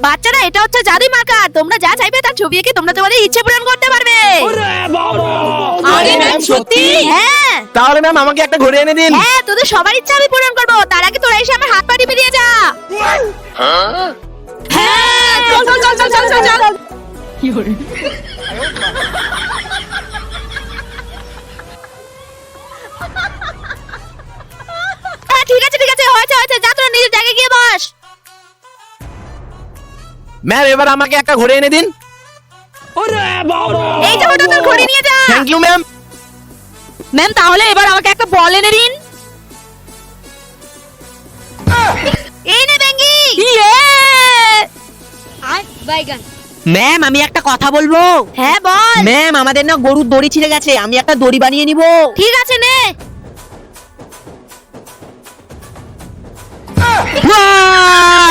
বাচ্চারা, এটা হচ্ছে জাদুই মার্কা। তোমরা যা চাইবে তার ছবি এঁকে তোমরা তোমাদের ইচ্ছে পূরণ করতে পারবে। আরে ম্যাম, সত্যি? হ্যাঁ তাহলে ম্যাম আমাকে একটা ঘড়ি এনে দিন। হ্যাঁ, তোদের সবার ইচ্ছা আমি পূরণ করবো। তার আগে তোরা এসে আমার হাত পা টিপে দিয়ে যা। হ্যাঁ, চল চল চল চল চল চল চল। হ্যাঁ, ঠিক আছে ঠিক আছে, হয়েছে হয়েছে, যা তোরা নিজের জায়গায় গিয়ে বস। ম্যাম এবার আমাকে একটা ঘড়ি এনে দিন। এই যে ওটা তোর ঘড়ি নিয়ে যা। Thank you ma'am. ম্যাম, তাহলে এবার আমাকে একটা বল এনে দিন। এই নে বেঙ্গি। ম্যাম আমি একটা কথা বলবো। হ্যাঁ বল। ম্যাম আমাদের না গরুর দড়ি ছিঁড়ে গেছে, আমি একটা দড়ি বানিয়ে নিব। ঠিক আছে নে। ওয়াও!